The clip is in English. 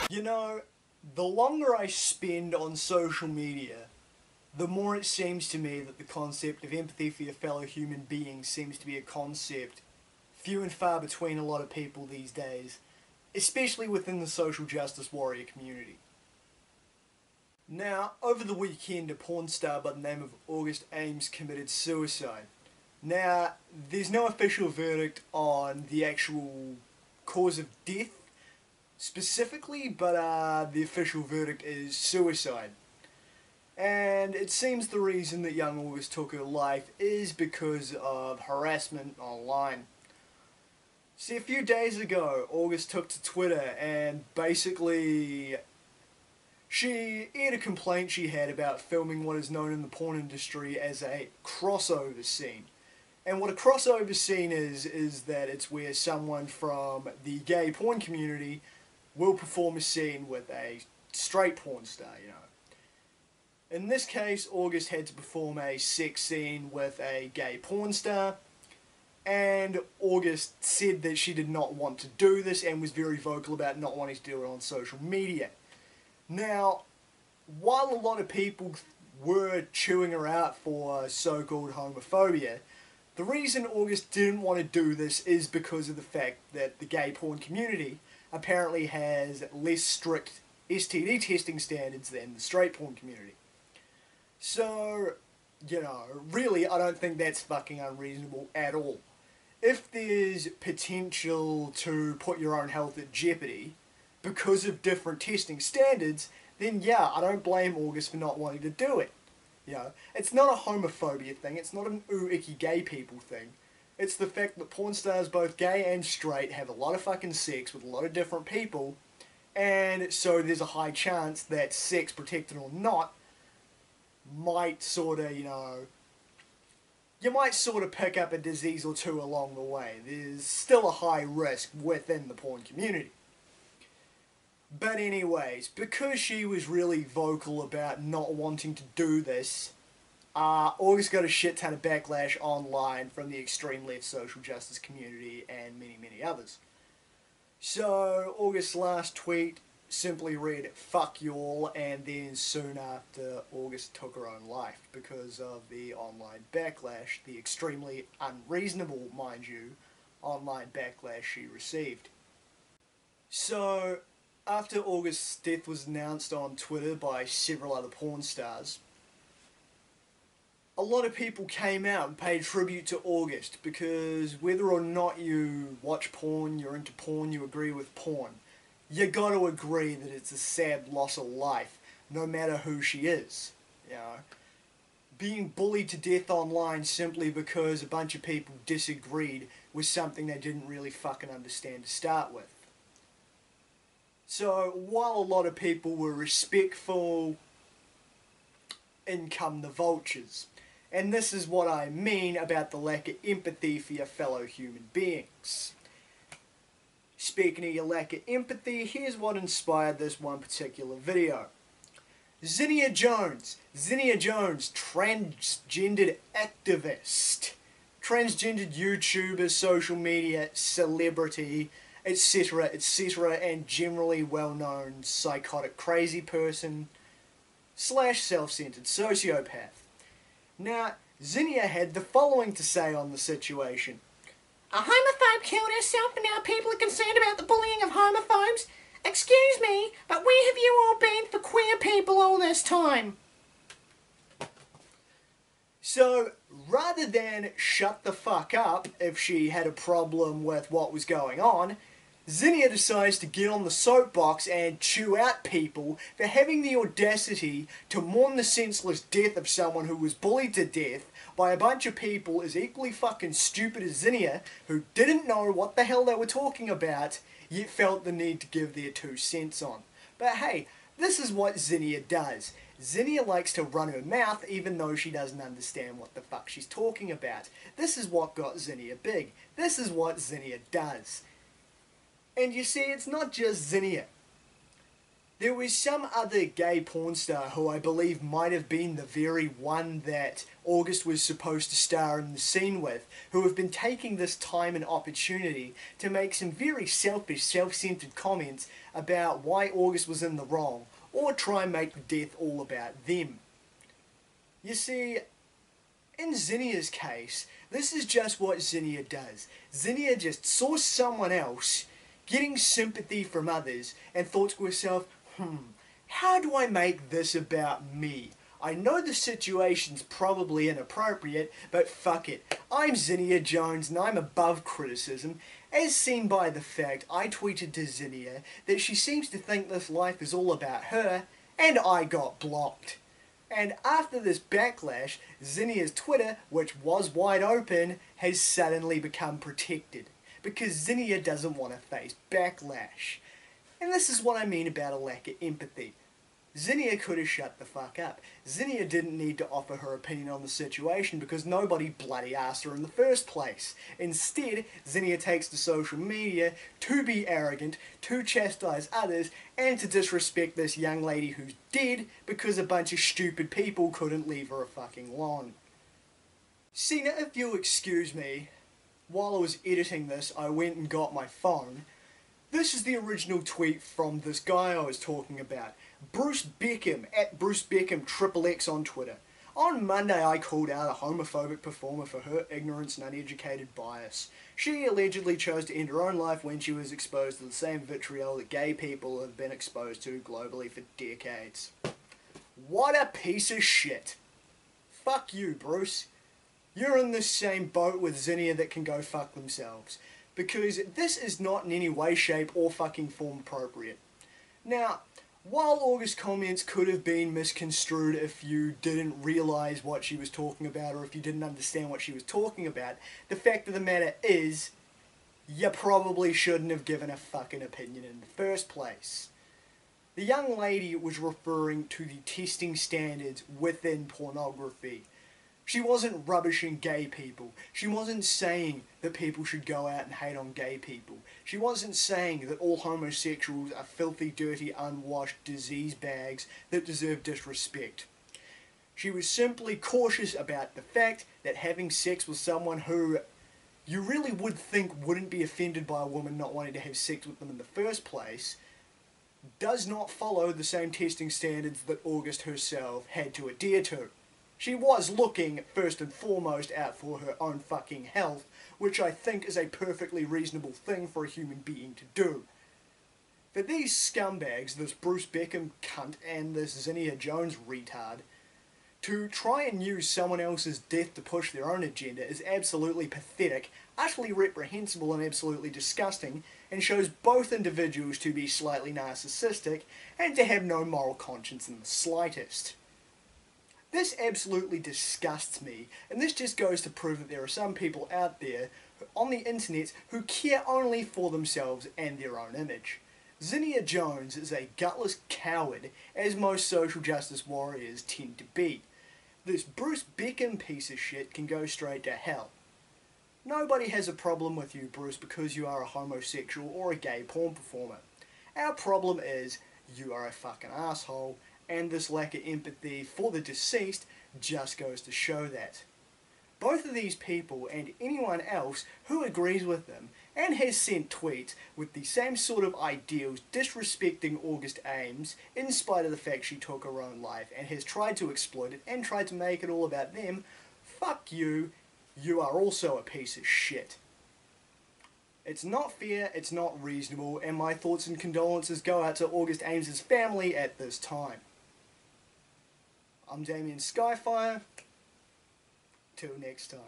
You know, the longer I spend on social media, the more it seems to me that the concept of empathy for your fellow human beings seems to be a concept few and far between a lot of people these days, especially within the social justice warrior community. Now, over the weekend, a porn star by the name of August Ames committed suicide. Now, there's no official verdict on the actual cause of death specifically, but the official verdict is suicide. And it seems the reason that young August took her life is because of harassment online. See, a few days ago, August took to Twitter and basically she aired a complaint she had about filming what is known in the porn industry as a crossover scene. And what a crossover scene is that it's where someone from the gay porn community will perform a scene with a straight porn star, you know. In this case, August had to perform a sex scene with a gay porn star, and August said that she did not want to do this and was very vocal about not wanting to do it on social media. Now, while a lot of people were chewing her out for so-called homophobia, the reason August didn't want to do this is because of the fact that the gay porn community apparently has less strict STD testing standards than the straight porn community. So, you know, really I don't think that's fucking unreasonable at all. If there's potential to put your own health at jeopardy because of different testing standards, then yeah, I don't blame August for not wanting to do it. You know, it's not a homophobia thing, it's not an ooh icky gay people thing. It's the fact that porn stars, both gay and straight, have a lot of fucking sex with a lot of different people, and so there's a high chance that sex, protected or not, might sort of, you know, you might sort of pick up a disease or two along the way. There's still a high risk within the porn community. But anyways, because she was really vocal about not wanting to do this, August got a shit ton of backlash online from the extreme left social justice community and many others. So, August's last tweet simply read, "Fuck y'all," and then soon after, August took her own life because of the online backlash, the extremely unreasonable, mind you, online backlash she received. So, after August's death was announced on Twitter by several other porn stars, a lot of people came out and paid tribute to August because whether or not you watch porn, you're into porn, you agree with porn, you got to agree that it's a sad loss of life, no matter who she is. You know, being bullied to death online simply because a bunch of people disagreed with something they didn't really fucking understand to start with. So, while a lot of people were respectful, in come the vultures. And this is what I mean about the lack of empathy for your fellow human beings. Speaking of your lack of empathy, here's what inspired this one particular video. Zinnia Jones, transgendered activist, transgendered YouTuber, social media celebrity, etc., and generally well-known psychotic crazy person / self-centered sociopath. Now, Zinnia had the following to say on the situation. A homophobe killed herself and now people are concerned about the bullying of homophobes? Excuse me, but where have you all been for queer people all this time? So, rather than shut the fuck up if she had a problem with what was going on, Zinnia decides to get on the soapbox and chew out people for having the audacity to mourn the senseless death of someone who was bullied to death by a bunch of people as equally fucking stupid as Zinnia, who didn't know what the hell they were talking about, yet felt the need to give their 2 cents on. But hey, this is what Zinnia does. Zinnia likes to run her mouth even though she doesn't understand what the fuck she's talking about. This is what got Zinnia big. This is what Zinnia does. And you see, it's not just Zinnia. There was some other gay porn star who I believe might have been the very one that August was supposed to star in the scene with, who have been taking this time and opportunity to make some very selfish, self-centered comments about why August was in the wrong, or try and make the death all about them. You see, in Zinnia's case, this is just what Zinnia does. Zinnia just saw someone else getting sympathy from others and thought to herself, how do I make this about me? I know the situation's probably inappropriate, but fuck it. I'm Zinnia Jones and I'm above criticism, as seen by the fact I tweeted to Zinnia that she seems to think this life is all about her, and I got blocked. And after this backlash, Zinnia's Twitter, which was wide open, has suddenly become protected, because Zinnia doesn't want to face backlash. And this is what I mean about a lack of empathy. Zinnia could have shut the fuck up. Zinnia didn't need to offer her opinion on the situation because nobody bloody asked her in the first place. Instead, Zinnia takes to social media to be arrogant, to chastise others, and to disrespect this young lady who's dead because a bunch of stupid people couldn't leave her a fucking lawn. See, now if you'll excuse me, while I was editing this, I went and got my phone. This is the original tweet from this guy I was talking about. Bruce Beckham, at Bruce Beckham XXX on Twitter. On Monday I called out a homophobic performer for her ignorance and uneducated bias. She allegedly chose to end her own life when she was exposed to the same vitriol that gay people have been exposed to globally for decades. What a piece of shit. Fuck you, Bruce. You're in the same boat with Zinnia that can go fuck themselves. Because this is not in any way, shape, or fucking form appropriate. Now, while August's comments could have been misconstrued if you didn't realise what she was talking about or if you didn't understand what she was talking about, the fact of the matter is, you probably shouldn't have given a fucking opinion in the first place. The young lady was referring to the testing standards within pornography. She wasn't rubbishing gay people. She wasn't saying that people should go out and hate on gay people. She wasn't saying that all homosexuals are filthy, dirty, unwashed disease bags that deserve disrespect. She was simply cautious about the fact that having sex with someone who you really would think wouldn't be offended by a woman not wanting to have sex with them in the first place does not follow the same testing standards that August herself had to adhere to. She was looking, first and foremost, out for her own fucking health, which I think is a perfectly reasonable thing for a human being to do. For these scumbags, this Bruce Beckham cunt and this Zinnia Jones retard, to try and use someone else's death to push their own agenda is absolutely pathetic, utterly reprehensible and absolutely disgusting, and shows both individuals to be slightly narcissistic and to have no moral conscience in the slightest. This absolutely disgusts me, and this just goes to prove that there are some people out there on the internet who care only for themselves and their own image. Zinnia Jones is a gutless coward, as most social justice warriors tend to be. This Bruce Beckham piece of shit can go straight to hell. Nobody has a problem with you, Bruce, because you are a homosexual or a gay porn performer. Our problem is you are a fucking asshole, and this lack of empathy for the deceased just goes to show that. Both of these people and anyone else who agrees with them and has sent tweets with the same sort of ideals disrespecting August Ames in spite of the fact she took her own life and has tried to exploit it and tried to make it all about them, fuck you, you are also a piece of shit. It's not fair, it's not reasonable, and my thoughts and condolences go out to August Ames' family at this time. I'm Damian Skyfire. Till next time.